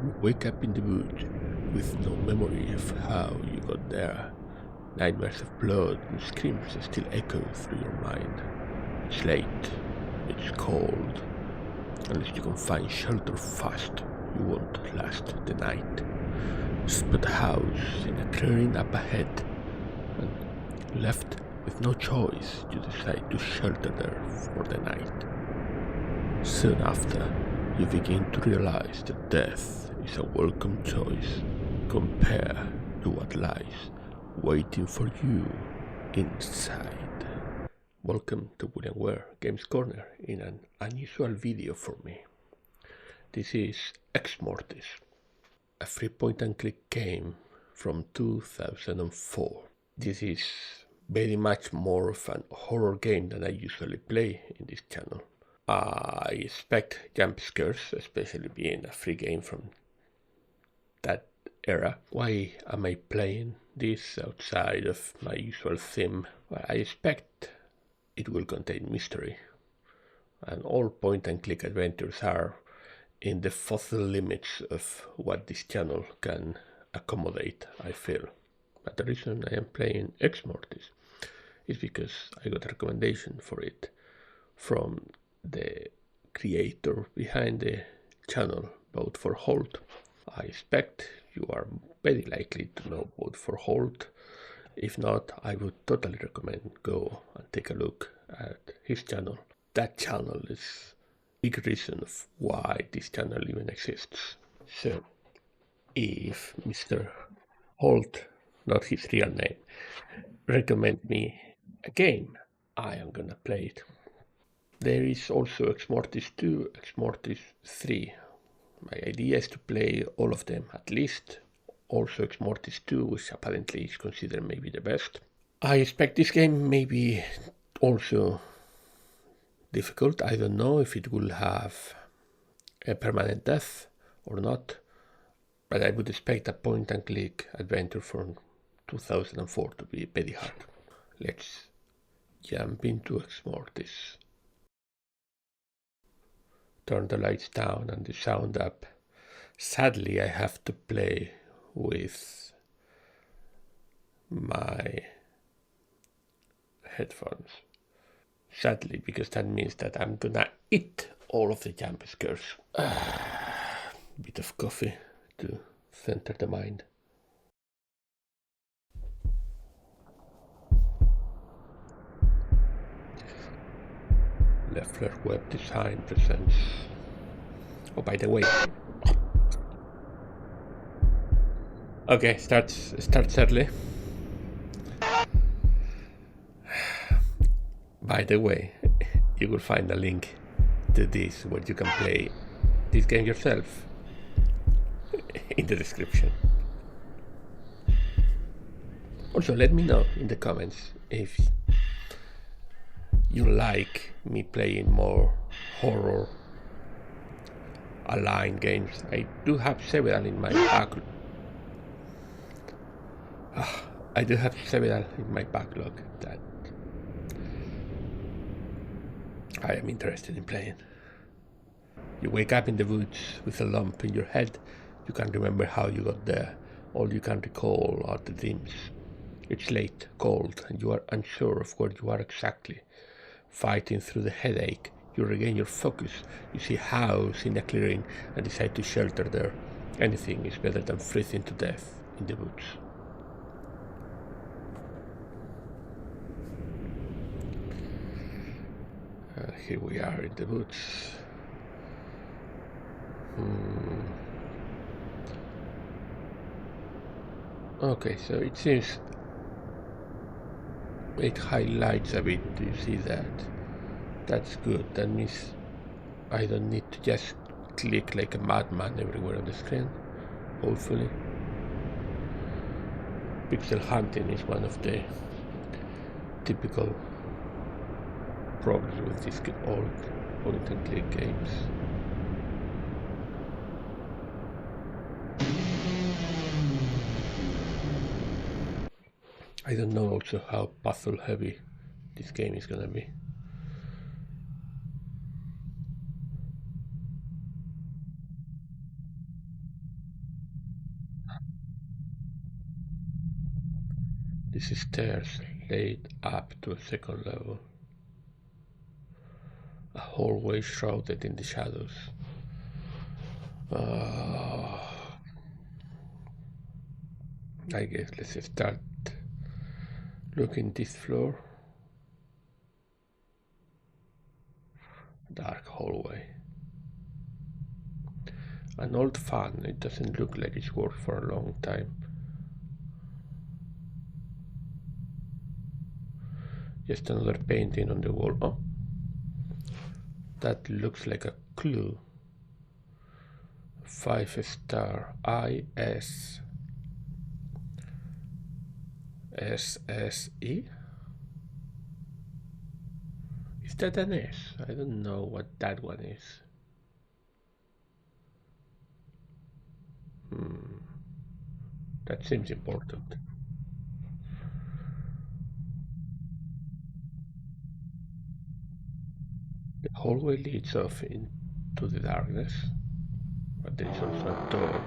You wake up in the woods with no memory of how you got there. Nightmares of blood and screams still echo through your mind. It's late, it's cold. Unless you can find shelter fast, you won't last the night. Spot a house in a clearing up ahead, and left with no choice, you decide to shelter there for the night. Soon after, you begin to realize that death is a welcome choice compared to what lies waiting for you inside. Welcome to William Ware Games Corner in an unusual video for me. This is Exmortis, a free point-and-click game from 2004. This is very much more of an horror game than I usually play in this channel. I expect jump scares, especially being a free game from that era. Why am I playing this outside of my usual theme? Well, I expect it will contain mystery, and all point-and-click adventures are in the fossil limits of what this channel can accommodate, I feel. But the reason I am playing Exmortis is because I got a recommendation for it from the creator behind the channel, Vote for Holt. I expect you are very likely to know Vote for Holt. If not, I would totally recommend go and take a look at his channel. That channel is a big reason of why this channel even exists. So, if Mr. Holt, not his real name, recommend me a game, I am gonna play it. There is also Exmortis 2, Exmortis 3. My idea is to play all of them at least. Also Exmortis 2, which apparently is considered maybe the best. I expect this game may be also difficult. I don't know if it will have a permanent death or not, but I would expect a point-and-click adventure from 2004 to be very hard. Let's jump into Exmortis. Turn the lights down and the sound up. Sadly, I have to play with my headphones. Sadly, because that means that I'm gonna eat all of the jump scares. Bit of coffee to center the mind. Leffler Web Design presents. Oh, by the way. Okay, starts early. By the way, you will find a link to this where you can play this game yourself in the description. Also, let me know in the comments if you like me playing more horror aligned games. I do have several in my backlog. I do have several in my backlog that I am interested in playing. You wake up in the woods with a lump in your head. You can't remember how you got there. All you can recall are the dreams. It's late, cold, and you are unsure of where you are exactly. Fighting through the headache, you regain your focus. You see a house in a clearing and decide to shelter there. Anything is better than freezing to death in the woods. Here we are in the woods. Okay, so it seems it highlights a bit. Do you see that? That's good. That means I don't need to just click like a madman everywhere on the screen, hopefully. Pixel hunting is one of the typical problems with these old point-and-click games. I don't know also how puzzle heavy this game is gonna be. These stairs lead up to a second level. A hallway shrouded in the shadows. I guess let's start looking this floor. Dark hallway. An old fan. It doesn't look like it's worked for a long time. Just another painting on the wall. Oh, that looks like a clue. 5-star IS SSE? Is that an S? I don't know what that one is. That seems important. The hallway leads off into the darkness, but there is also a door.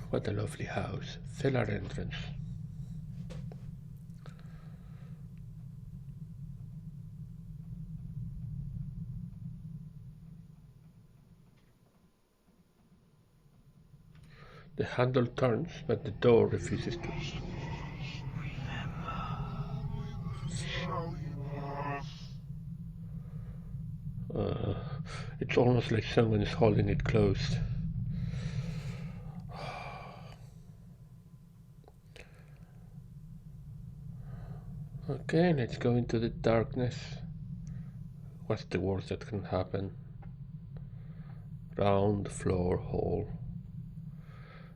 What a lovely house. Cellar entrance. The handle turns, but the door refuses to. It's almost like someone is holding it closed. Okay, let's go into the darkness. What's the worst that can happen? Round floor hall.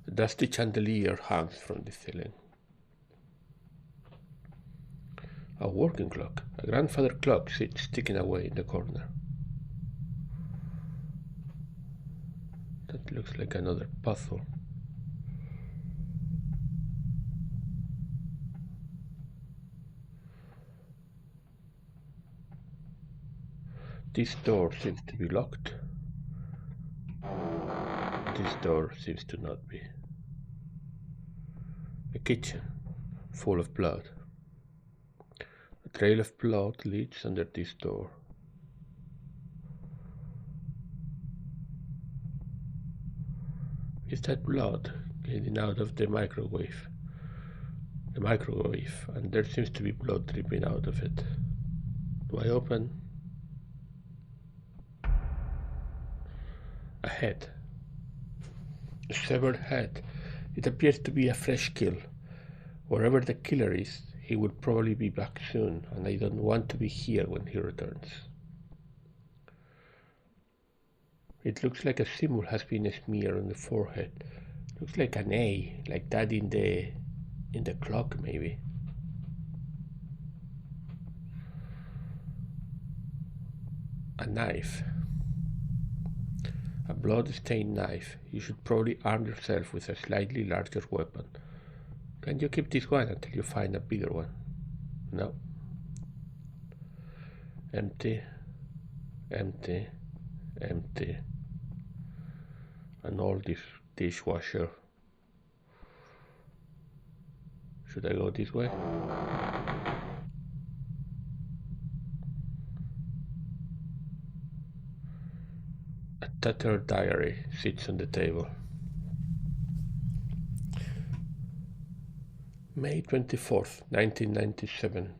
A dusty chandelier hangs from the ceiling. A working clock. A grandfather clock sits ticking away in the corner. That looks like another puzzle. This door seems to be locked. This door seems to not be. A kitchen full of blood. A trail of blood leads under this door. Is that blood leading out of the microwave? And there seems to be blood dripping out of it. Do I open? A head. A severed head. It appears to be a fresh kill. Wherever the killer is, he will probably be back soon, and I don't want to be here when he returns. It looks like a symbol has been smeared on the forehead. Looks like an A, like that in the clock maybe. A knife. A blood-stained knife. You should probably arm yourself with a slightly larger weapon. Can you keep this one until you find a bigger one? No. Empty. Empty. Empty. An old dishwasher. Should I go this way? A tattered diary sits on the table. May 24th, 1997.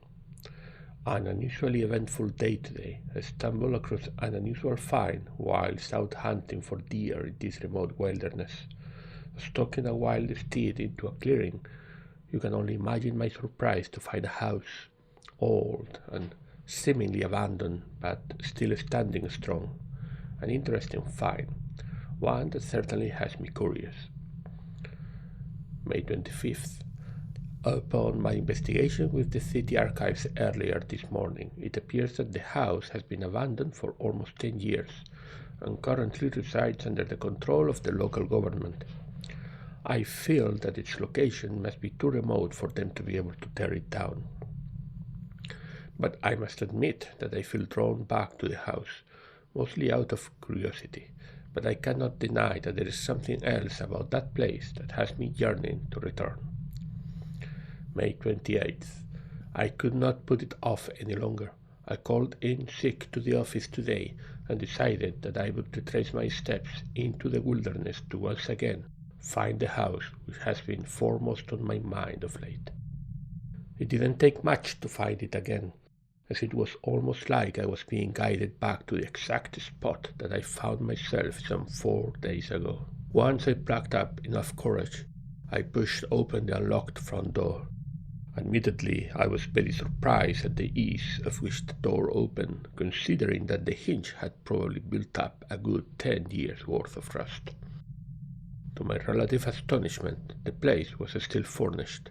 An unusually eventful day today. I stumbled across an unusual find whilst out hunting for deer in this remote wilderness. Stalking a wild steed into a clearing, you can only imagine my surprise to find a house, old and seemingly abandoned, but still standing strong. An interesting find, one that certainly has me curious. May 25th. Upon my investigation with the city archives earlier this morning, it appears that the house has been abandoned for almost 10 years and currently resides under the control of the local government. I feel that its location must be too remote for them to be able to tear it down. But I must admit that I feel drawn back to the house, mostly out of curiosity, but I cannot deny that there is something else about that place that has me yearning to return. May 28th. I could not put it off any longer. I called in sick to the office today and decided that I would retrace my steps into the wilderness to once again find the house which has been foremost on my mind of late. It didn't take much to find it again, as it was almost like I was being guided back to the exact spot that I found myself some 4 days ago. Once I plucked up enough courage, I pushed open the unlocked front door. Admittedly, I was very surprised at the ease of which the door opened, considering that the hinge had probably built up a good 10 years' worth of rust. To my relative astonishment, the place was still furnished.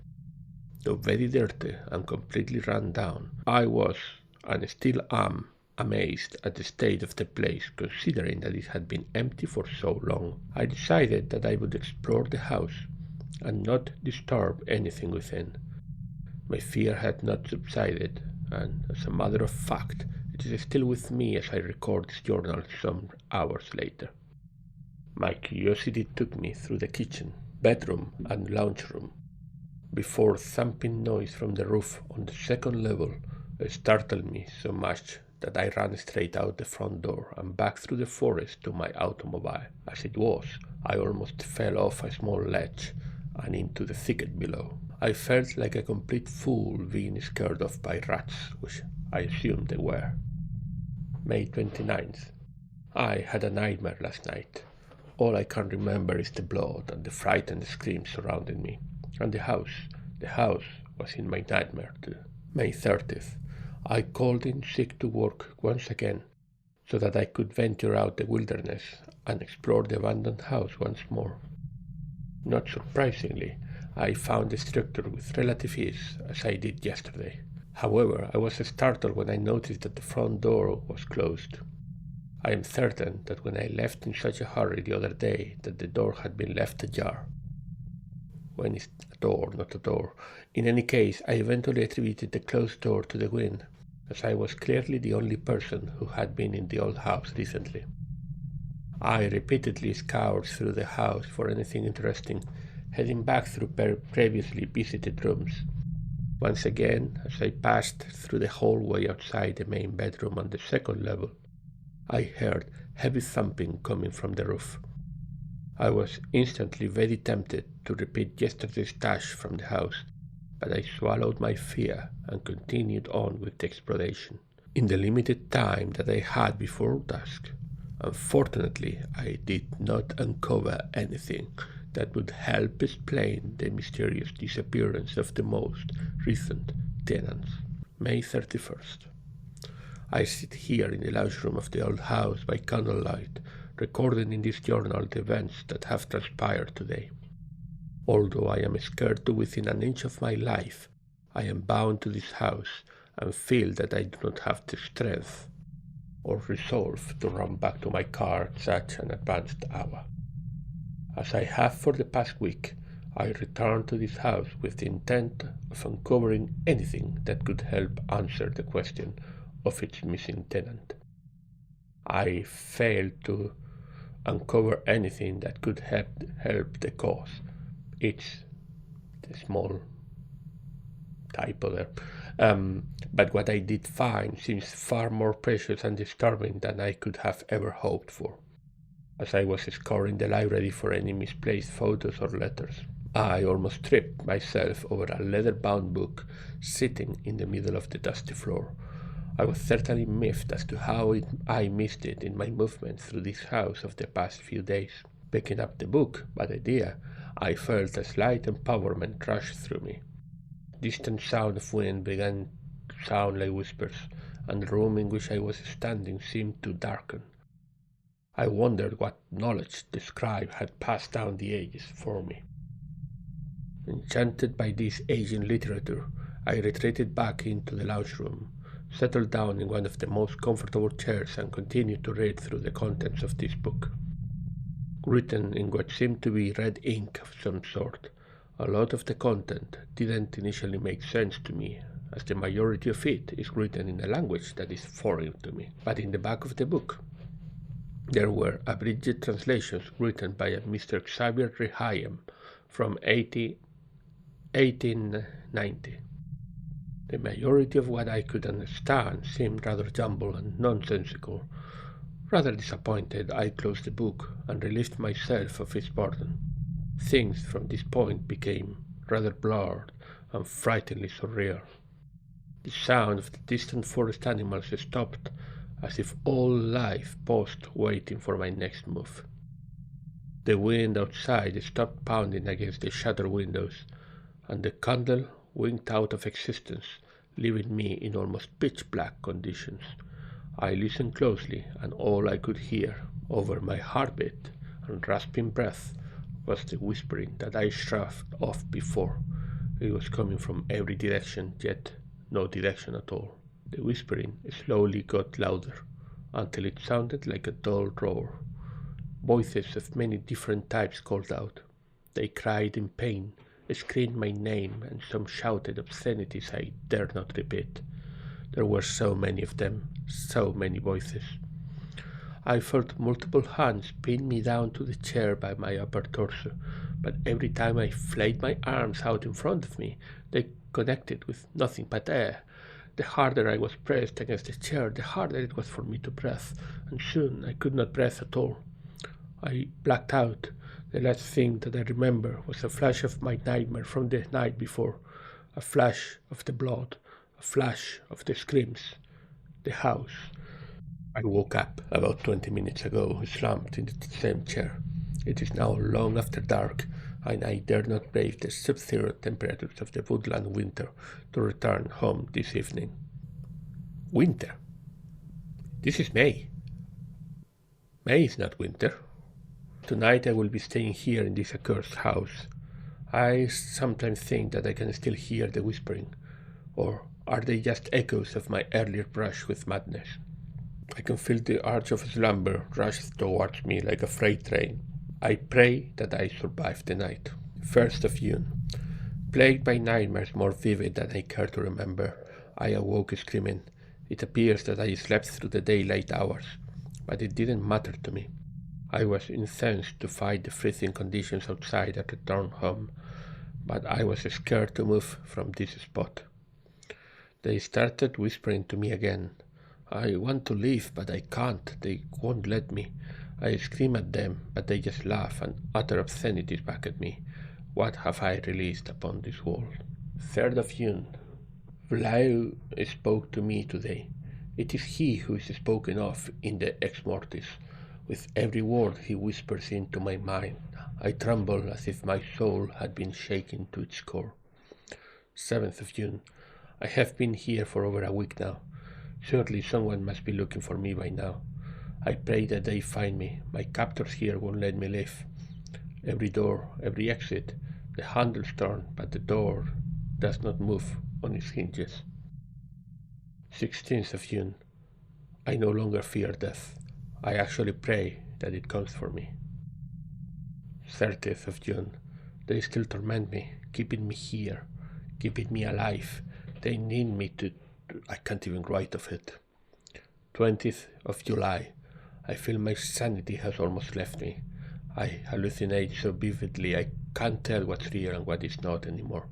Though very dirty and completely run down, I was, and still am, amazed at the state of the place, considering that it had been empty for so long. I decided that I would explore the house and not disturb anything within. My fear had not subsided, and as a matter of fact, it is still with me as I record this journal some hours later. My curiosity took me through the kitchen, bedroom, and lounge room, before thumping noise from the roof on the second level startled me so much that I ran straight out the front door and back through the forest to my automobile. As it was, I almost fell off a small ledge and into the thicket below. I felt like a complete fool being scared off by rats, which I assumed they were. May 29th. I had a nightmare last night. All I can remember is the blood and the frightened screams surrounding me. And the house was in my nightmare too. May 30th. I called in sick to work once again, so that I could venture out the wilderness and explore the abandoned house once more. Not surprisingly, I found the structure with relative ease, as I did yesterday. However, I was startled when I noticed that the front door was closed. I am certain that when I left in such a hurry the other day that the door had been left ajar. When is a door, not a door? In any case, I eventually attributed the closed door to the wind, as I was clearly the only person who had been in the old house recently. I repeatedly scoured through the house for anything interesting, heading back through previously visited rooms. Once again, as I passed through the hallway outside the main bedroom on the second level, I heard heavy thumping coming from the roof. I was instantly very tempted to repeat yesterday's dash from the house, but I swallowed my fear and continued on with the exploration. In the limited time that I had before dusk, unfortunately, I did not uncover anything that would help explain the mysterious disappearance of the most recent tenants. May 31st. I sit here in the lounge room of the old house by candlelight, recording in this journal the events that have transpired today. Although I am scared to within an inch of my life, I am bound to this house and feel that I do not have the strength or resolve to run back to my car at such an advanced hour. As I have for the past week, I returned to this house with the intent of uncovering anything that could help answer the question of its missing tenant. I failed to uncover anything that could help the cause. It's a small typo there. But what I did find seems far more precious and disturbing than I could have ever hoped for. As I was scouring the library for any misplaced photos or letters, I almost tripped myself over a leather-bound book sitting in the middle of the dusty floor. I was certainly miffed as to how I missed it in my movement through this house of the past few days. Picking up the book, bad idea, I felt a slight empowerment rush through me. Distant sound of wind began to sound like whispers, and the room in which I was standing seemed to darken. I wondered what knowledge the scribe had passed down the ages for me. Enchanted by this ancient literature, I retreated back into the lounge room, settled down in one of the most comfortable chairs and continued to read through the contents of this book. Written in what seemed to be red ink of some sort, a lot of the content didn't initially make sense to me, as the majority of it is written in a language that is foreign to me. But in the back of the book, There were abridged translations written by a Mr. Xavier Rehaim from 1890. The majority of what I could understand seemed rather jumbled and nonsensical. Rather disappointed, I closed the book and relieved myself of its burden. Things from this point became rather blurred and frighteningly surreal. The sound of the distant forest animals stopped, as if all life paused waiting for my next move. The wind outside stopped pounding against the shattered windows, and the candle winked out of existence, leaving me in almost pitch-black conditions. I listened closely, and all I could hear, over my heartbeat and rasping breath, was the whispering that I shrugged off before. It was coming from every direction, yet no direction at all. The whispering slowly got louder, until it sounded like a dull roar. Voices of many different types called out. They cried in pain, screamed my name, and some shouted obscenities I dared not repeat. There were so many of them, so many voices. I felt multiple hands pin me down to the chair by my upper torso, but every time I flayed my arms out in front of me, they connected with nothing but air. The harder I was pressed against the chair, the harder it was for me to breathe, and soon I could not breathe at all. I blacked out. The last thing that I remember was a flash of my nightmare from the night before, a flash of the blood, a flash of the screams, the house. I woke up about 20 minutes ago, slumped in the same chair. It is now long after dark, and I dare not brave the sub-zero temperatures of the woodland winter to return home this evening. Winter? This is May. May is not winter. Tonight I will be staying here in this accursed house. I sometimes think that I can still hear the whispering, or are they just echoes of my earlier brush with madness? I can feel the arch of slumber rush towards me like a freight train. I pray that I survive the night. 1st of June. Plagued by nightmares more vivid than I care to remember, I awoke screaming. It appears that I slept through the daylight hours, but it didn't matter to me. I was incensed to fight the freezing conditions outside at return home, but I was scared to move from this spot. They started whispering to me again. I want to leave, but I can't. They won't let me. I scream at them, but they just laugh and utter obscenities back at me. What have I released upon this world? 3rd of June. Vlau spoke to me today. It is he who is spoken of in the exmortis. With every word he whispers into my mind. I tremble as if my soul had been shaken to its core. 7th of June. I have been here for over a week now. Surely someone must be looking for me by now. I pray that they find me. My captors here won't let me leave. Every door, every exit, the handles turn, but the door does not move on its hinges. 16th of June. I no longer fear death. I actually pray that it comes for me. 30th of June. They still torment me, keeping me here, keeping me alive. They need me to I can't even write of it. 20th of July. I feel my sanity has almost left me. I hallucinate so vividly I can't tell what's real and what is not anymore.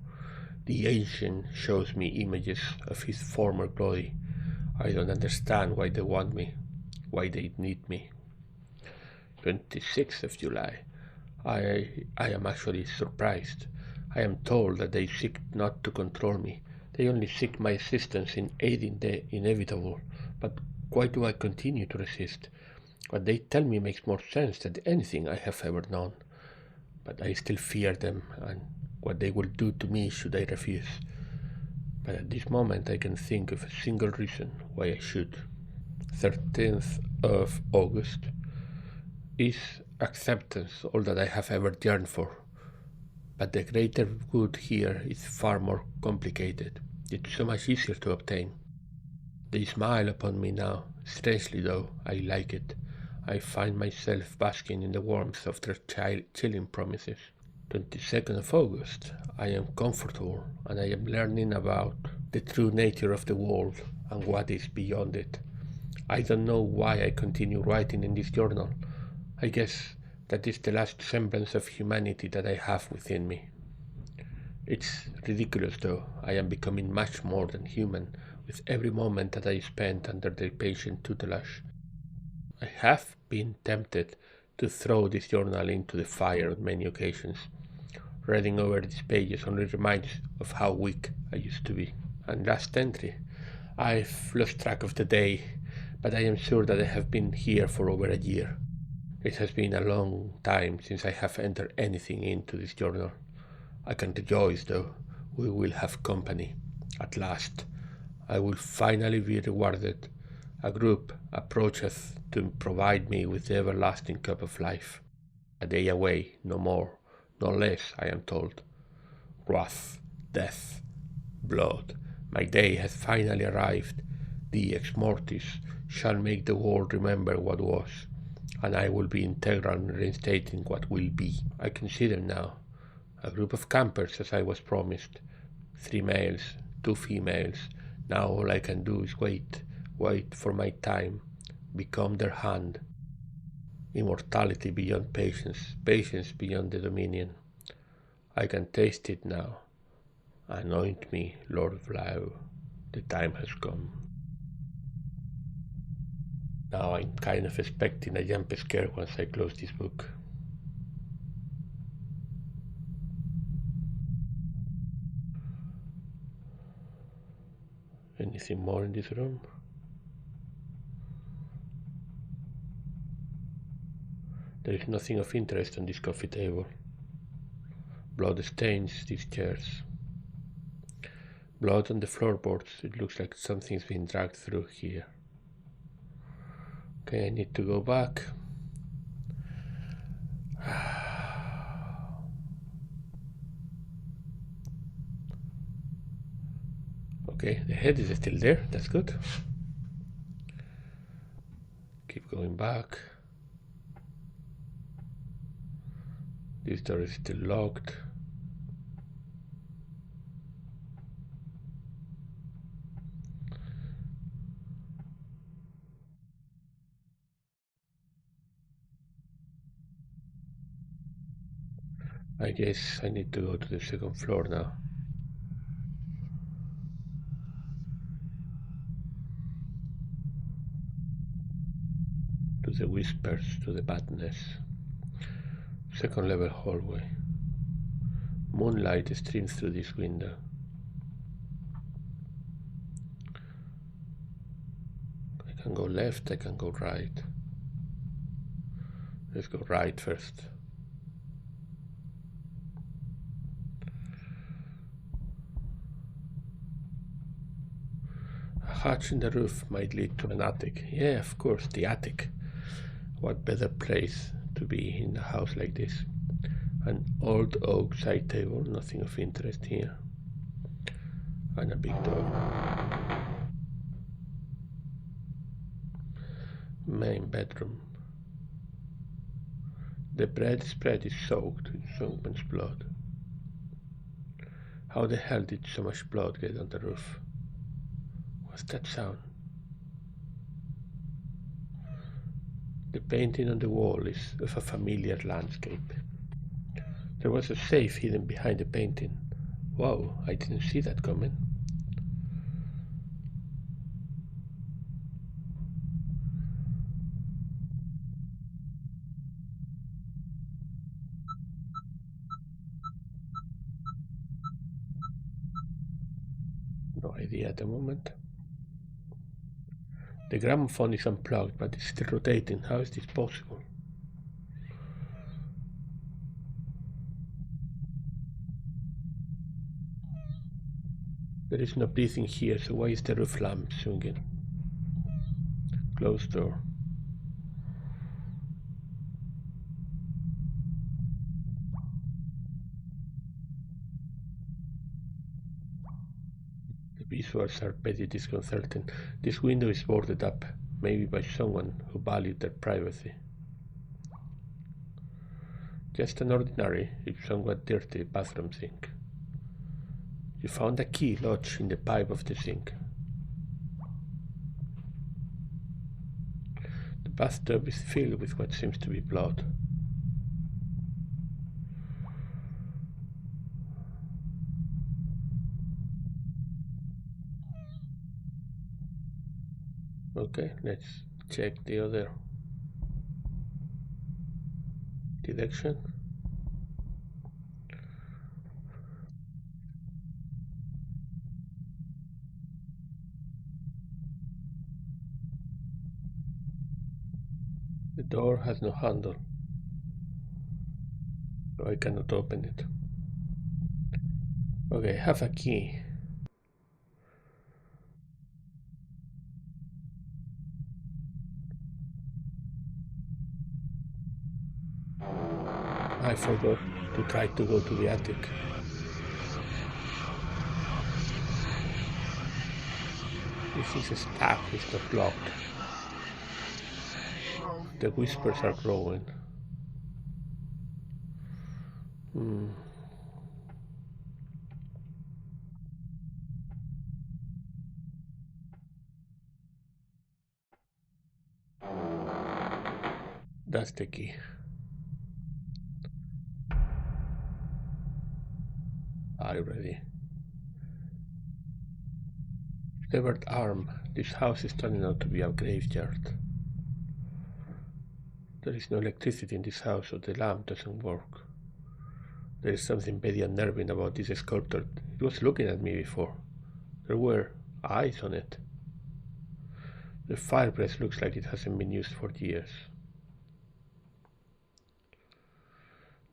The ancient shows me images of his former glory. I don't understand why they want me, why they need me. 26th of July. I am actually surprised. I am told that they seek not to control me. They only seek my assistance in aiding the inevitable. But why do I continue to resist? What they tell me makes more sense than anything I have ever known. But I still fear them and what they will do to me should I refuse. But at this moment I can think of a single reason why I should. 13th of August. Is acceptance all that I have ever yearned for? But the greater good here is far more complicated. It's so much easier to obtain. They smile upon me now. Strangely though, I like it. I find myself basking in the warmth of their chilling promises. 22nd of August. I am comfortable and I am learning about the true nature of the world and what is beyond it. I don't know why I continue writing in this journal. I guess that is the last semblance of humanity that I have within me. It's ridiculous though, I am becoming much more than human with every moment that I spend under their patient tutelage. I have been tempted to throw this journal into the fire on many occasions. Reading over these pages only reminds of how weak I used to be. And last entry, I've lost track of the day, but I am sure that I have been here for over a year. It has been a long time since I have entered anything into this journal. I can rejoice, though, we will have company. At last, I will finally be rewarded. A group approacheth to provide me with the everlasting cup of life. A day away, no more, no less, I am told. Wrath, death, blood. My day has finally arrived. The exmortis shall make the world remember what was, and I will be integral in reinstating what will be. I can see them now. A group of campers, as I was promised. 3 males, 2 females. Now all I can do is wait for my time, become their hand. Immortality beyond patience, patience beyond the dominion. I can taste it now. Anoint me, Lord of Life. The time has come. Now I'm kind of expecting a jump scare once I close this book. Anything more in this room? There is nothing of interest on this coffee table. Blood stains these chairs. Blood on the floorboards. It looks like something's been dragged through here. Okay, I need to go back. Okay, the head is still there. That's good. Keep going back. This door is still locked. I guess I need to go to the second floor now. To the whispers, to the badness. Second level hallway. Moonlight streams through this window. I can go left, I can go right. Let's go right first. A hatch in the roof might lead to an attic. Yeah, of course, the attic. What better place to be in a house like this? An old oak side table, nothing of interest here. And a big door. Main bedroom. The bread spread is soaked in someone's blood. How the hell did so much blood get on the roof? What's that sound? The painting on the wall is of a familiar landscape. There was a safe hidden behind the painting. Wow, I didn't see that coming. No idea at the moment. The gramophone is unplugged, but it's still rotating. How is this possible? There is no breathing here, so why is the roof lamp swinging? Closed door. The visuals are pretty disconcerting. This window is boarded up, maybe by someone who valued their privacy. Just an ordinary, if somewhat dirty, bathroom sink. You found a key lodged in the pipe of the sink. bathtub is filled with what seems to be blood. Okay, let's check the other direction. The door has no handle, so I cannot open it. Okay, I have a key. I forgot to try to go to the attic. This is stuck, it's not locked. The whispers are growing. That's the key. Are you ready? Severed arm. This house is turning out to be a graveyard. There is no electricity in this house, so the lamp doesn't work. There is something very unnerving about this sculpture. It was looking at me before. There were eyes on it. The fireplace looks like it hasn't been used for years.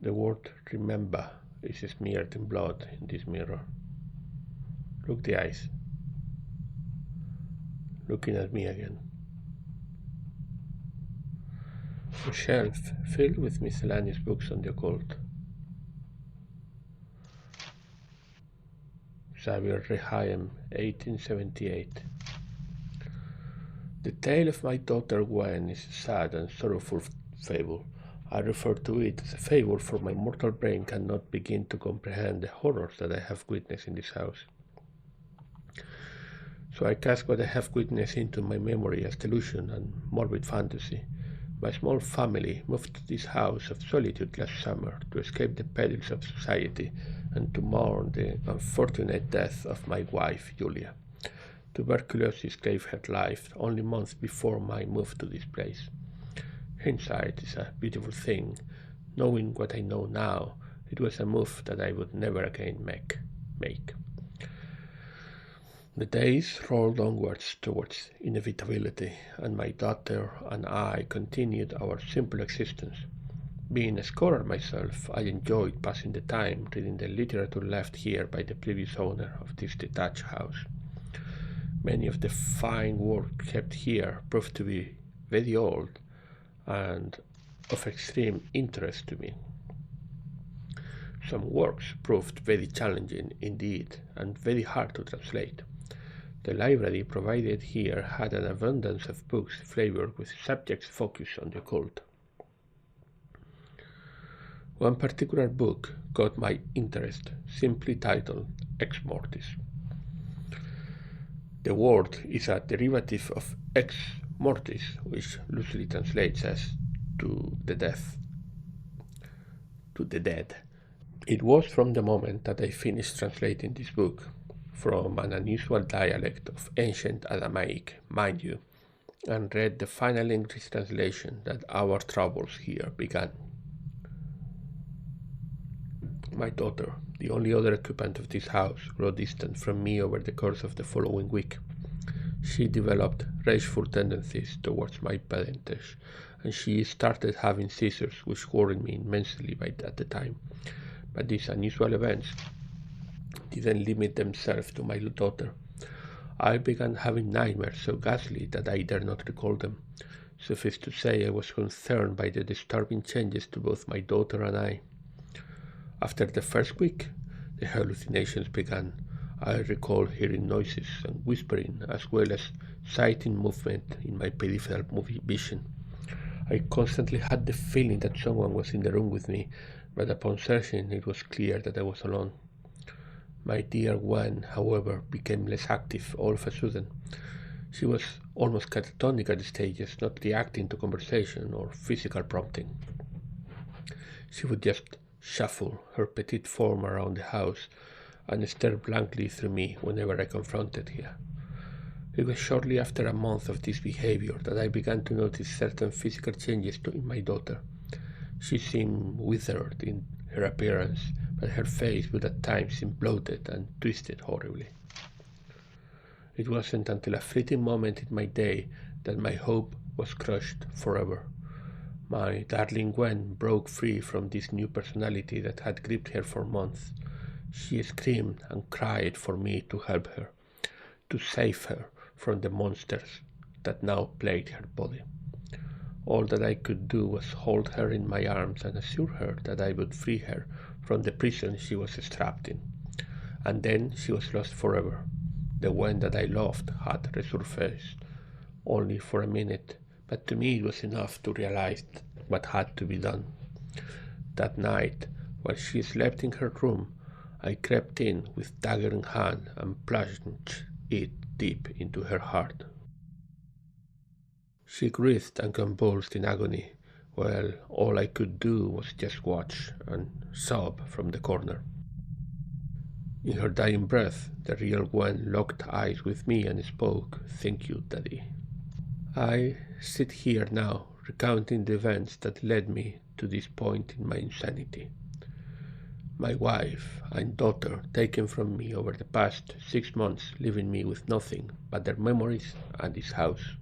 The word remember is smeared in blood in this mirror. Look the eyes. Looking at me again. A shelf filled with miscellaneous books on the occult. Xavier Rehaim, 1878. The tale of my daughter Gwen is a sad and sorrowful fable. I refer to it as a fable, for my mortal brain cannot begin to comprehend the horrors that I have witnessed in this house. So I cast what I have witnessed into my memory as delusion and morbid fantasy. My small family moved to this house of solitude last summer to escape the perils of society and to mourn the unfortunate death of my wife, Julia. Tuberculosis gave her life only months before my move to this place. Hindsight is a beautiful thing. Knowing what I know now, it was a move that I would never again make. The days rolled onwards towards inevitability, and my daughter and I continued our simple existence. Being a scholar myself, I enjoyed passing the time reading the literature left here by the previous owner of this detached house. Many of the fine work kept here proved to be very old and of extreme interest to me. Some works proved very challenging indeed and very hard to translate. The library provided here had an abundance of books flavored with subjects focused on the occult. One particular book caught my interest, simply titled Exmortis. The word is a derivative of ex mortis, which loosely translates as to the dead. It was from the moment that I finished translating this book, from an unusual dialect of ancient Adamaic, mind you, and read the final English translation, that our troubles here began. My daughter, the only other occupant of this house, grew distant from me over the course of the following week. She developed rageful tendencies towards my parentage, and she started having seizures which worried me immensely at the time. But these unusual events didn't limit themselves to my daughter. I began having nightmares so ghastly that I dare not recall them. Suffice to say, I was concerned by the disturbing changes to both my daughter and I. After the first week, the hallucinations began. I recall hearing noises and whispering, as well as sighting movement in my peripheral vision. I constantly had the feeling that someone was in the room with me, but upon searching it was clear that I was alone. My dear Gwen, however, became less active all of a sudden. She was almost catatonic at stages, not reacting to conversation or physical prompting. She would just shuffle her petite form around the house and stare blankly through me whenever I confronted her. It was shortly after a month of this behavior that I began to notice certain physical changes in my daughter. She seemed withered in her appearance, but her face would at times imploded and twisted horribly. It wasn't until a fleeting moment in my day that my hope was crushed forever. My darling Gwen broke free from this new personality that had gripped her for months. She screamed and cried for me to help her, to save her from the monsters that now plagued her body. All that I could do was hold her in my arms and assure her that I would free her from the prison she was strapped in. And then she was lost forever. The one that I loved had resurfaced, only for a minute, but to me it was enough to realize what had to be done. That night, while she slept in her room, I crept in with dagger in hand and plunged it deep into her heart. She writhed and convulsed in agony, while all I could do was just watch and sob from the corner. In her dying breath, the real Gwen locked eyes with me and spoke, "Thank you, Daddy." I sit here now, recounting the events that led me to this point in my insanity. My wife and daughter taken from me over the past 6 months, leaving me with nothing but their memories and this house.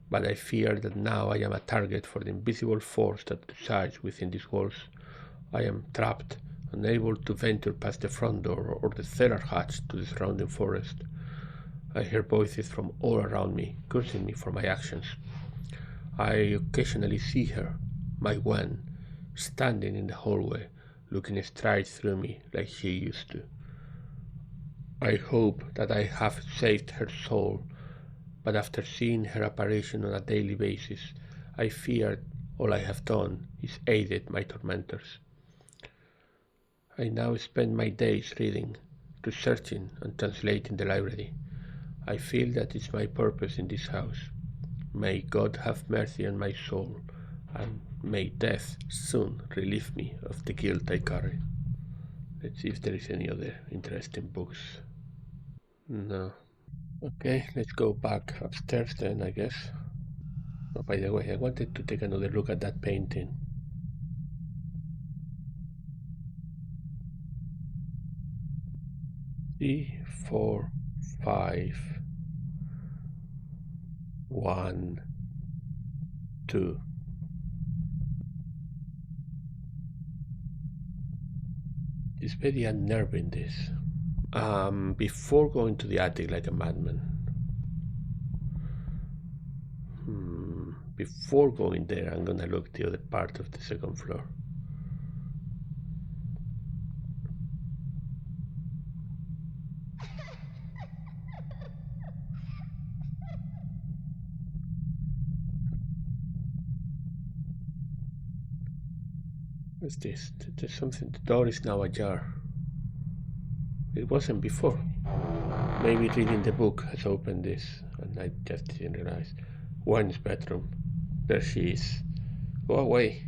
But I fear that now I am a target for the invisible force that resides within these walls. I am trapped, unable to venture past the front door or the cellar hatch to the surrounding forest. I hear voices from all around me, cursing me for my actions. I occasionally see her, my Gwen, standing in the hallway, looking straight through me like she used to. I hope that I have saved her soul, but after seeing her apparition on a daily basis, I fear all I have done is aided my tormentors. I now spend my days reading, researching, and translating the library. I feel that it's my purpose in this house. May God have mercy on my soul, and may death soon relieve me of the guilt I carry. Let's see if there is any other interesting books. No. Okay, let's go back upstairs then, I guess. Oh, by the way, I wanted to take another look at that painting. Three, four, five, one, two. It's very unnerving, this. Before going to the attic like a madman. Before going there, I'm gonna look the other part of the second floor. What's this? There's something. The door is now ajar. It wasn't before. Maybe reading the book has opened this, and I just didn't realize. One's bedroom. There she is. Go away.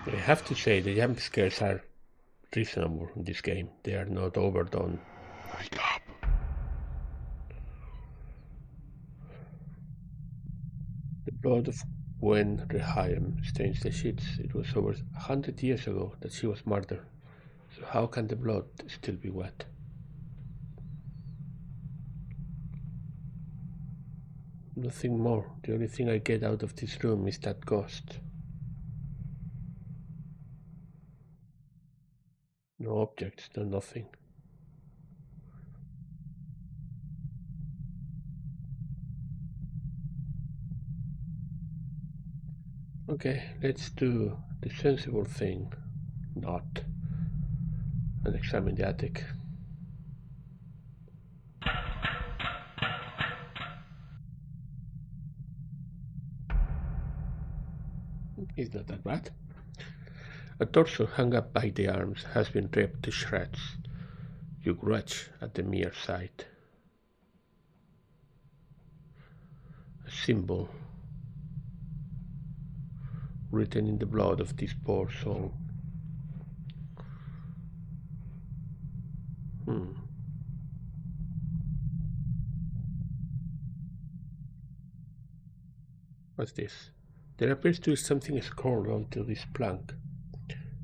I have to say, the jump scares are reasonable in this game. They are not overdone. Wake up. The blood of Gwen Rehaim stains the sheets. It was over 100 years ago that she was murdered. So how can the blood still be wet? Nothing more. The only thing I get out of this room is that ghost. No objects, no nothing. Okay, let's do the sensible thing, not, and examine the attic. It's not that bad. A torso hung up by the arms has been ripped to shreds. You grudge at the mere sight. A symbol written in the blood of this poor soul. What's this? There appears to be something scrawled onto this plank.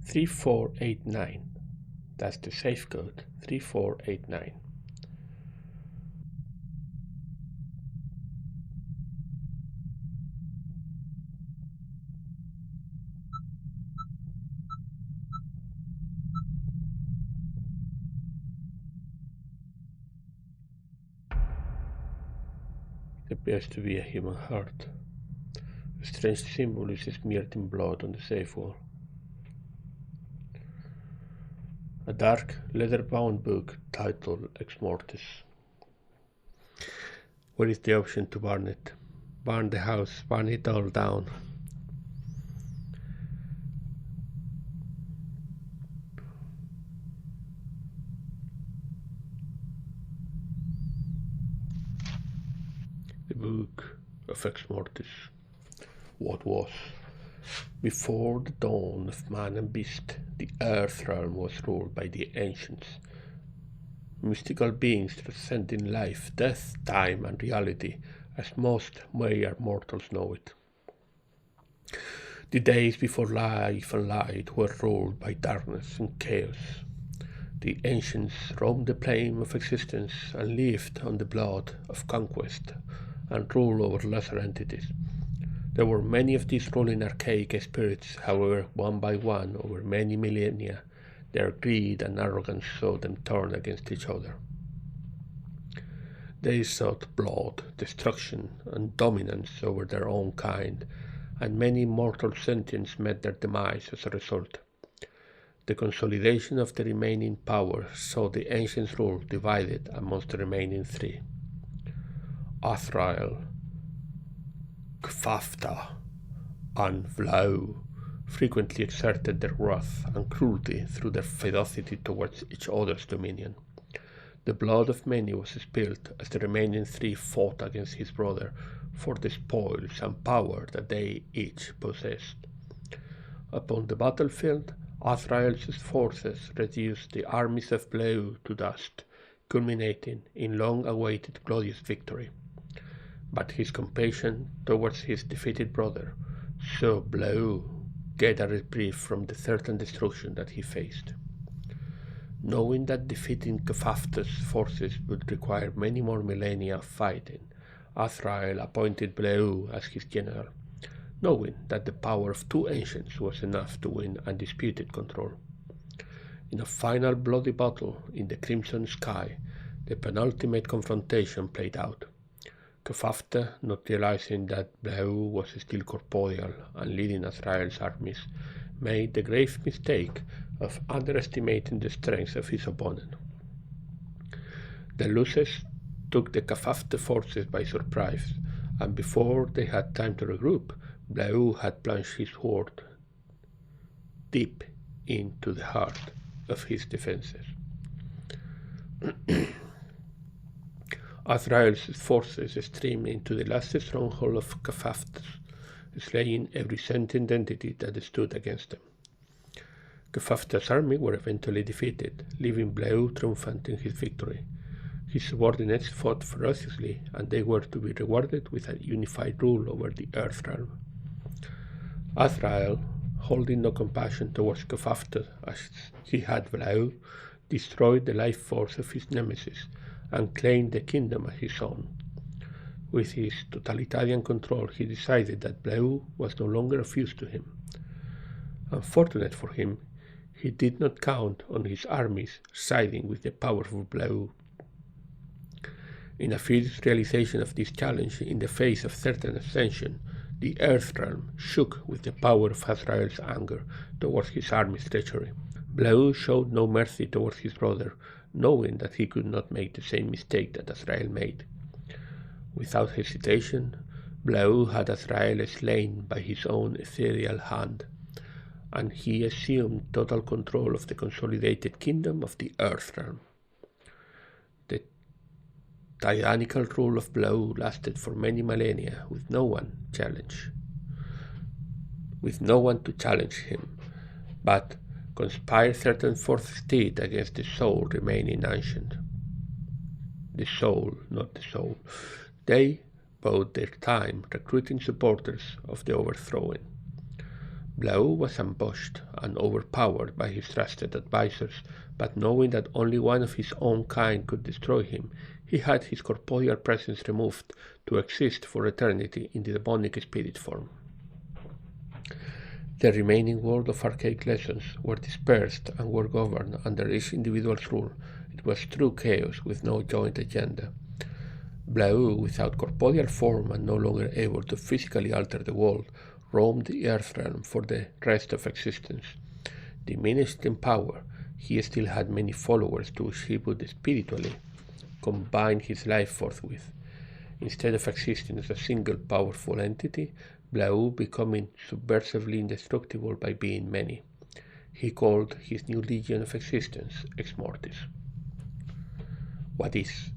3489. That's the safe code. 3489. It appears to be a human heart. A strange symbol is smeared in blood on the safe wall. A dark, leather-bound book titled Exmortis. Where is the option to burn it? Burn the house, burn it all down. The book of Exmortis. What was? Before the dawn of man and beast, the earth realm was ruled by the ancients. Mystical beings transcending life, death, time, and reality, as most mere mortals know it. The days before life and light were ruled by darkness and chaos. The ancients roamed the plane of existence and lived on the blood of conquest and rule over lesser entities. There were many of these ruling archaic spirits, however, one by one, over many millennia, their greed and arrogance saw them turn against each other. They sought blood, destruction, and dominance over their own kind, and many mortal sentients met their demise as a result. The consolidation of the remaining power saw the ancients' rule divided amongst the remaining three. Azrael, Kfafta, and Vlau frequently exerted their wrath and cruelty through their ferocity towards each other's dominion. The blood of many was spilled as the remaining three fought against his brother for the spoils and power that they each possessed. Upon the battlefield, Azrael's forces reduced the armies of Blau to dust, culminating in long-awaited glorious victory. But his compassion towards his defeated brother saw Blau get a reprieve from the certain destruction that he faced. Knowing that defeating Kefafta's forces would require many more millennia of fighting, Azrael appointed Blau as his general, knowing that the power of two ancients was enough to win undisputed control. In a final bloody battle in the crimson sky, the penultimate confrontation played out. Kefafta, not realizing that Blau was still corporeal and leading Azrael's armies, made the grave mistake of underestimating the strength of his opponent. The losses took the Kefafta forces by surprise, and before they had time to regroup, Blau had plunged his sword deep into the heart of his defenses. Azrael's forces streamed into the last stronghold of Kefafta, slaying every sentient entity that stood against them. Kefafta's army were eventually defeated, leaving Blau triumphant in his victory. His subordinates fought ferociously, and they were to be rewarded with a unified rule over the Earth realm. Azrael, holding no compassion towards Kefafta as he had Blau, destroyed the life force of his nemesis and claimed the kingdom as his own. With his totalitarian control, he decided that Blau was no longer of use to him. Unfortunate for him, he did not count on his armies siding with the powerful Blau. In a fierce realization of this challenge in the face of certain ascension, the Earth realm shook with the power of Azrael's anger towards his army's treachery. Blau showed no mercy towards his brother, knowing that he could not make the same mistake that Azrael made. Without hesitation, Blau had Azrael slain by his own ethereal hand. and he assumed total control of the consolidated kingdom of the Earth realm. The tyrannical rule of Blau lasted for many millennia with no one to challenge him, but conspired certain fourth state against the soul remaining ancient. The soul, not the soul. They bought their time recruiting supporters of the overthrown. Blau was ambushed and overpowered by his trusted advisors, but knowing that only one of his own kind could destroy him, he had his corporeal presence removed to exist for eternity in the demonic spirit form. The remaining world of archaic lessons were dispersed and were governed under each individual's rule. It was true chaos with no joint agenda. Blau, without corporeal form and no longer able to physically alter the world, roamed the earth realm for the rest of existence. Diminished in power, he still had many followers to which he would spiritually combine his life force with. Instead of existing as a single powerful entity, Blau becoming subversively indestructible by being many. He called his new legion of existence exmortis. What is?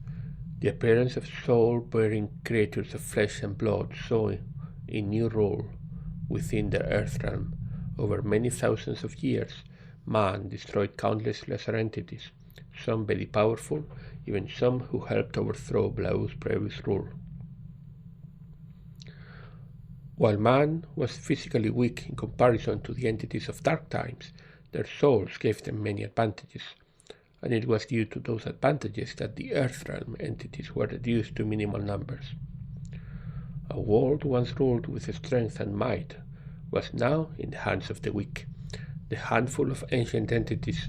The appearance of soul-bearing creatures of flesh and blood saw a new role within the earth realm. Over many thousands of years, man destroyed countless lesser entities, some very powerful, even some who helped overthrow Blau's previous rule. While man was physically weak in comparison to the entities of dark times, their souls gave them many advantages, and it was due to those advantages that the Earth realm entities were reduced to minimal numbers. A world once ruled with strength and might was now in the hands of the weak. The handful of ancient entities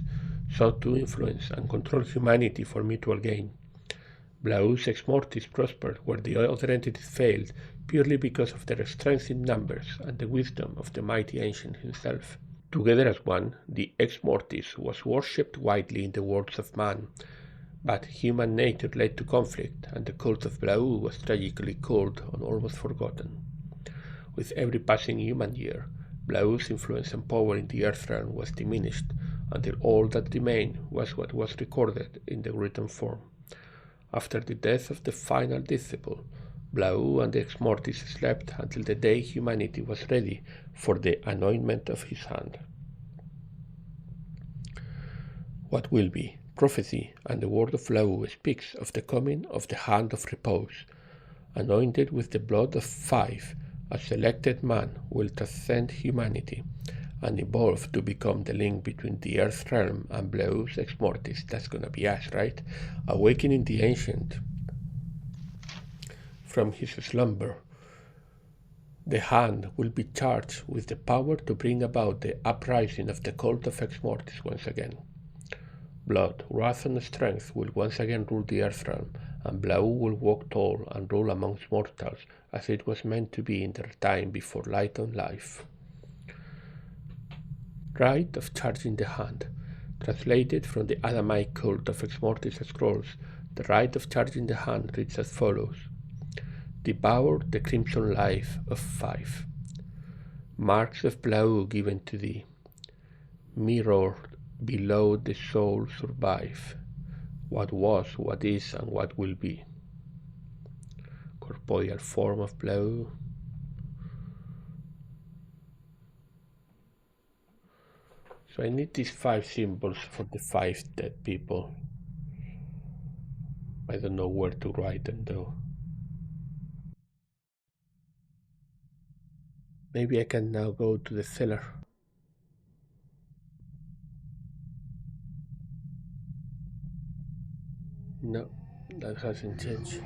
sought to influence and control humanity for mutual gain. Blau's exmortis prospered where the other entities failed purely because of their strength in numbers and the wisdom of the mighty ancient himself. Together as one, the exmortis was worshipped widely in the worlds of man, but human nature led to conflict, and the cult of Blau was tragically cold and almost forgotten. With every passing human year, Blau's influence and power in the Earth realm was diminished, until all that remained was what was recorded in the written form. After the death of the final disciple, Blau and the exmortis slept until the day humanity was ready for the anointment of his hand. What will be? Prophecy and the word of Blau speaks of the coming of the hand of repose. Anointed with the blood of five, a selected man will transcend humanity and evolve to become the link between the Earth realm and Blau's exmortis. That's gonna be us, right? Awakening the ancient from his slumber. The hand will be charged with the power to bring about the uprising of the cult of exmortis once again. Blood, wrath, and strength will once again rule the earth realm, and Blau will walk tall and rule amongst mortals as it was meant to be in their time before light on life. Rite of charging the hand. Translated from the Adamite cult of exmortis scrolls, the rite of charging the hand reads as follows. Devour the crimson life of five. Marks of Blau given to thee. Mirrored below the soul survive. What was, what is, and what will be. Corporeal form of Blau. So I need these five symbols for the five dead people. I don't know where to write them though. Maybe I can now go to the cellar. No, that hasn't changed.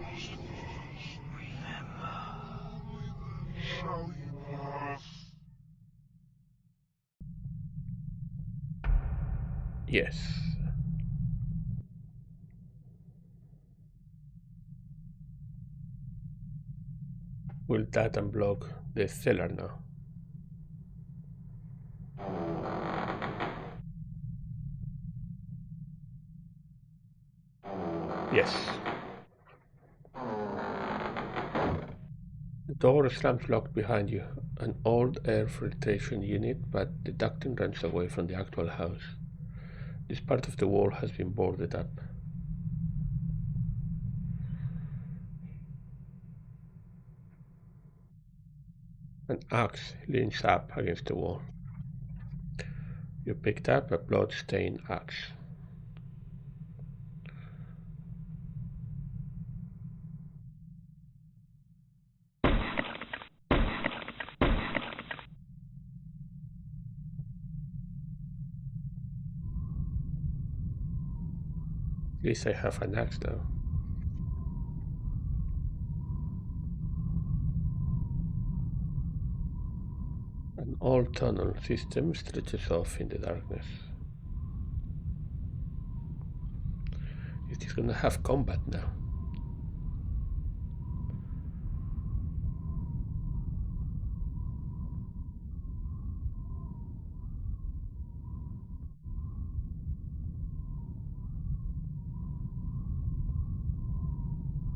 Yes. Will that unblock the cellar now? Yes. The door slams locked behind you. An old air filtration unit, but the ducting runs away from the actual house. This part of the wall has been boarded up. An axe leans up against the wall. You picked up a blood-stained axe. At least I have an axe now. An old tunnel system stretches off in the darkness. It is gonna have combat now.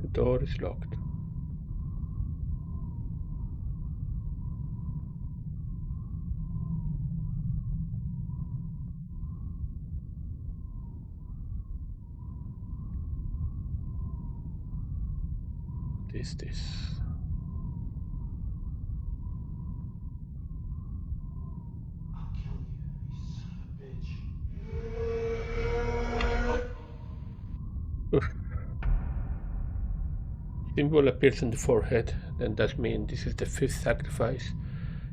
The door is locked. What is this? I'll kill you, you son of a bitch. Oof. Symbol appears on the forehead, then that means this is the fifth sacrifice.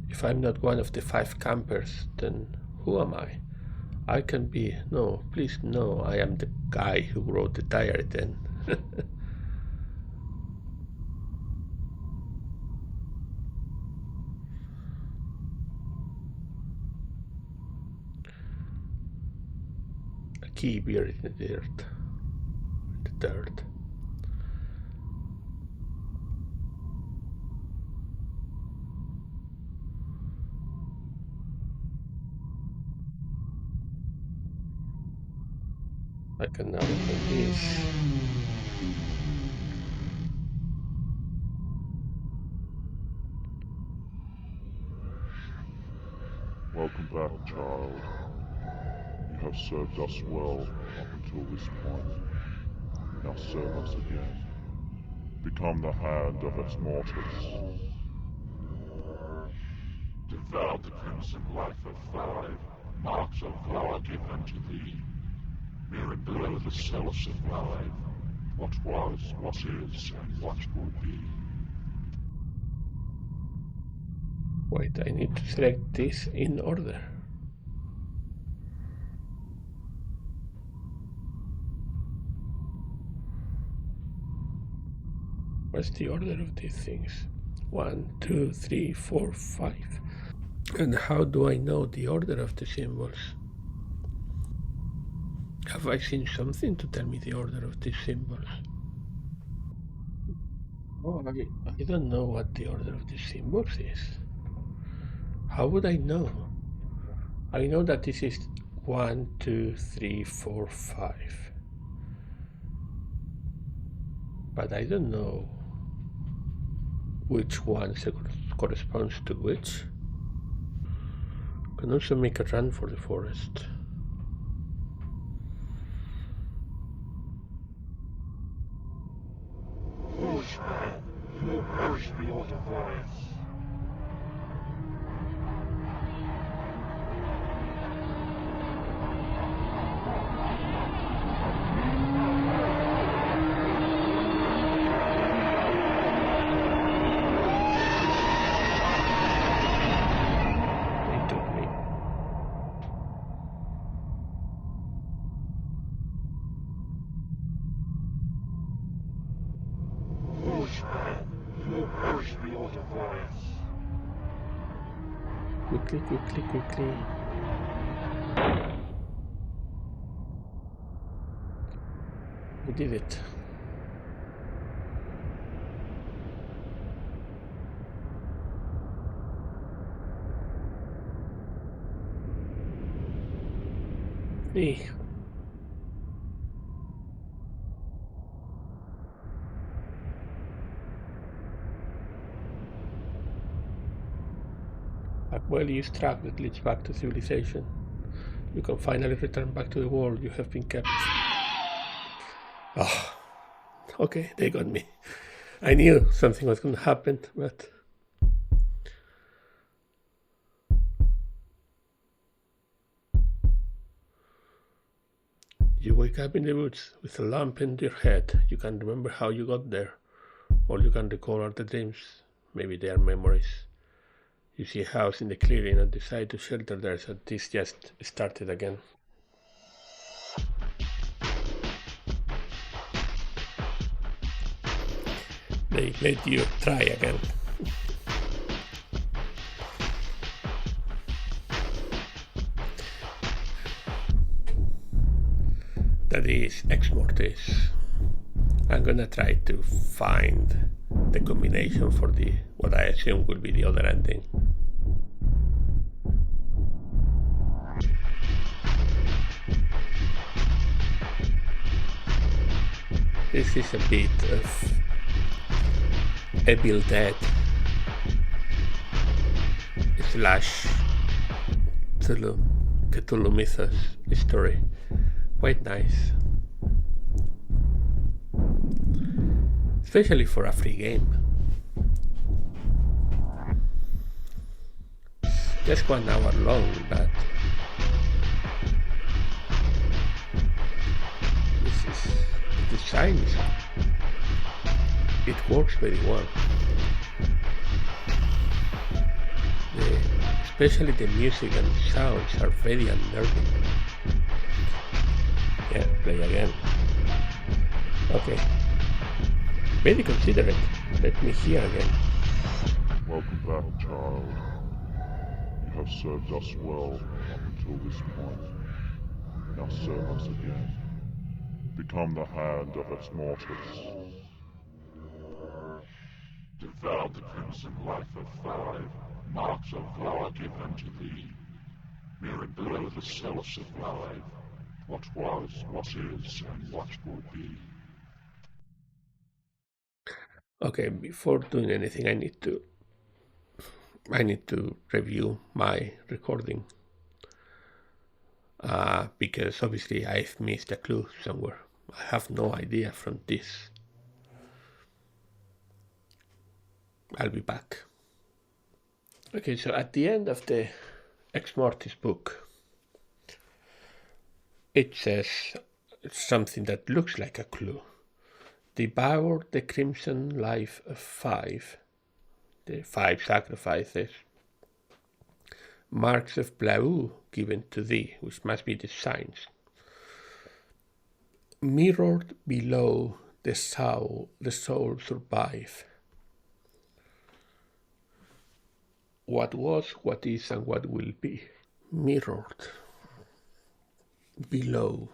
If I'm not one of the 5 campers, then who am I? I can be. No, please, no, I am the guy who wrote the diary then. A key buried in the dirt. The dirt. I can now open this. Welcome back, child. You have served us well up until this point. Now serve us again. Become the hand of exmortis. Devour the crimson life of 5, marks of law give unto thee. Mirror below the cells of life, what was, what is, and what will be. Wait, I need to select this in order. What's the order of these things? 1, 2, 3, 4, 5. And how do I know the order of the symbols? Have I seen something to tell me the order of these symbols? Oh, I don't know what the order of the symbols is. How would I know? I know that this is 1, 2, 3, 4, 5. But I don't know which one corresponds to which. Can also make a run for the forest. Foolish man, you will perish for your defiance. They took me. Foolish man, you will perish for your defiance. Quickly, quickly, quickly. We did it. Free. Well, you struck that leads back to civilization. You can finally return back to the world you have been kept. Oh, okay, they got me. I knew something was going to happen, but... You wake up in the woods with a lump in your head. You can't remember how you got there. All you can recall are the dreams. Maybe they are memories. You see a house in the clearing and decide to shelter there, so this just started again. They let you try again. That is exmortis. I'm gonna try to find the combination for the what I assume will be the other ending. This is a bit of Evil Dead slash Cthulhu mythos story. Quite nice. Especially for a free game. Just 1 hour long, but the design it works very well. Especially the music and the sounds are very unnerving. Yeah, play again. Okay. Very considerate. Let me hear again. Welcome back, child. You have served us well up until this point. Now serve us again. Become the hand of exmortis. Devour the crimson life of 5, marks of law given to thee. Mirrored below the self of life, what was, what is, and what will be. Okay, before doing anything, I need to review my recording because obviously I've missed a clue somewhere. I have no idea from this. I'll be back. Okay, so at the end of the Exmortis book, it says something that looks like a clue. Devour the crimson life of 5, the 5 sacrifices, marks of Blau given to thee, which must be the signs. Mirrored below the soul survive. What was, what is, and what will be. Mirrored below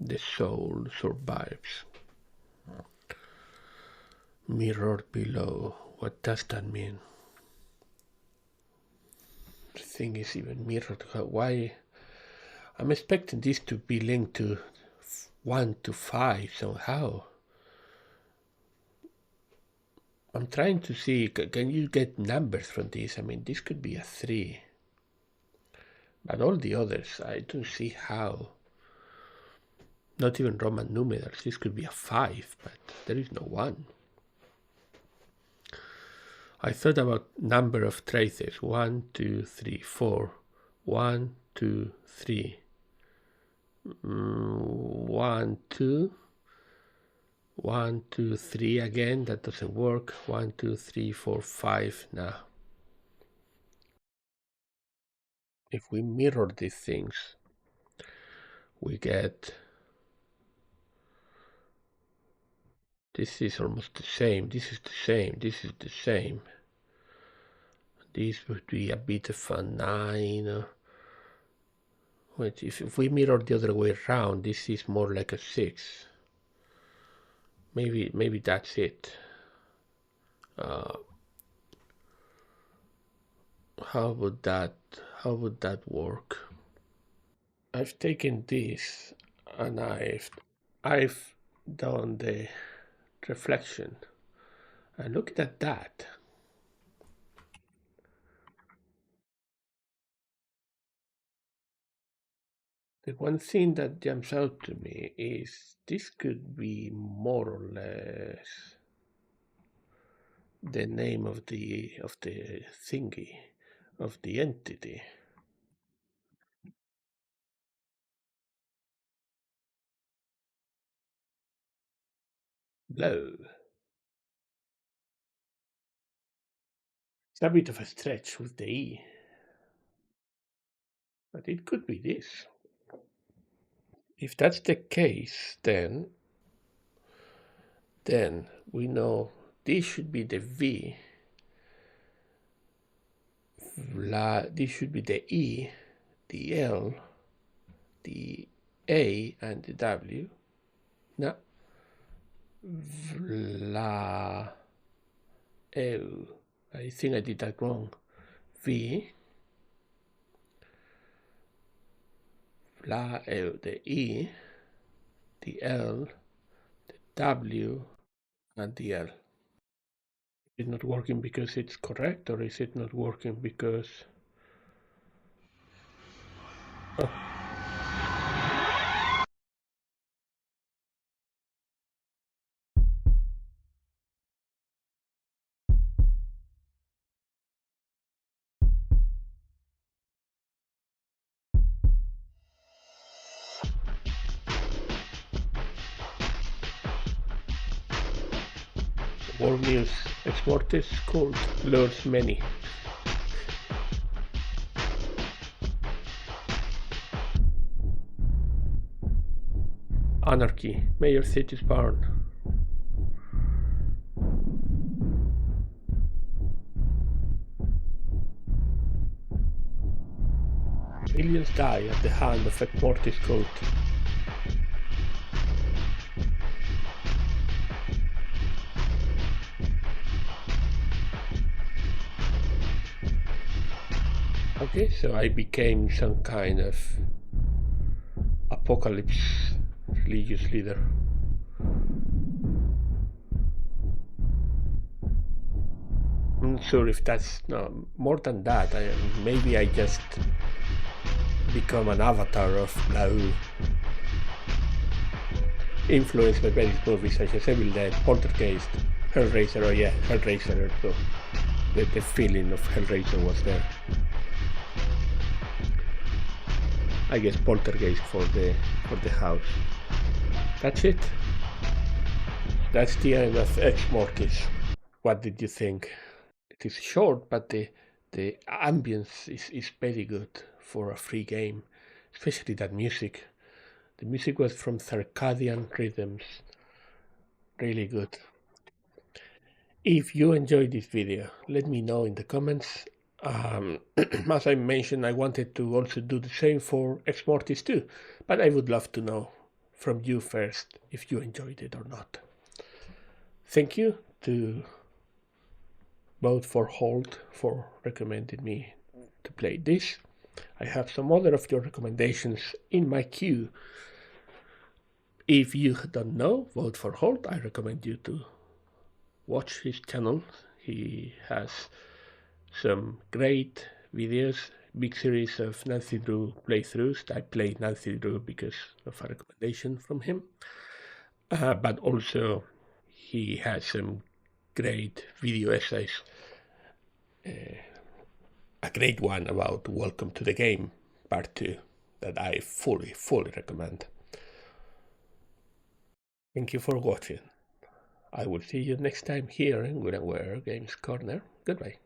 the soul survives. Mirrored below. What does that mean? The thing is even mirrored. Why? I'm expecting this to be linked to 1 to 5 somehow. I'm trying to see, can you get numbers from this? I mean, this could be a 3. But all the others, I don't see how. Not even Roman numerals. This could be a 5, but there is no 1. I thought about number of traces. 1, 2, 3, 4. 1, 2, 3. 1, 2. 1, 2, 3 again. That doesn't work. 1, 2, 3, 4, 5. Now, if we mirror these things, we get... This is almost the same. This is the same. This is the same. This would be a bit of a 9. Wait, if we mirror the other way around, this is more like a 6. Maybe that's it. How would that work? I've taken this and I've done the reflection, and look at that. The one thing that jumps out to me is this could be more or less the name of the thingy, of the entity. Blow. It's a bit of a stretch with the E, but it could be this. If that's the case, then we know this should be the V. This should be the E, the L, the A, and the W. No. Vla. Eu. I think I did that wrong. V. Vla, Eu. The E, the L, the W, and the L. Is it not working because it's correct, or is it not working because... Oh. World News, exmortis cult lures many. Anarchy, Mayor City's barn. Millions die at the hand of exmortis cult. Okay, so I became some kind of apocalypse religious leader. I'm not sure if that's more than that. Maybe I just become an avatar of Blau, influenced by various movies such as Evil Dead, Poltergeist, Hellraiser. Oh yeah, Hellraiser. So the feeling of Hellraiser was there. I guess Poltergeist for the house. That's it. That's the end of exmortis. What did you think? It is short, but the ambience is very good for a free game, especially that music. The music was from Circadian Rhythms. Really good. If you enjoyed this video, let me know in the comments. As I mentioned, I wanted to also do the same for exmortis too, but I would love to know from you first if you enjoyed it or not. Thank you to both for Holt for recommending me to play this. I have some other of your recommendations in my queue. If you don't know, vote for Holt. I recommend you to watch his channel. He has some great videos, big series of Nancy Drew playthroughs. I played Nancy Drew because of a recommendation from him. But also he has some great video essays. A great one about Welcome to the Game Part 2 that I fully recommend. Thank you for watching. I will see you next time here in Good & Wear Games Corner. Goodbye.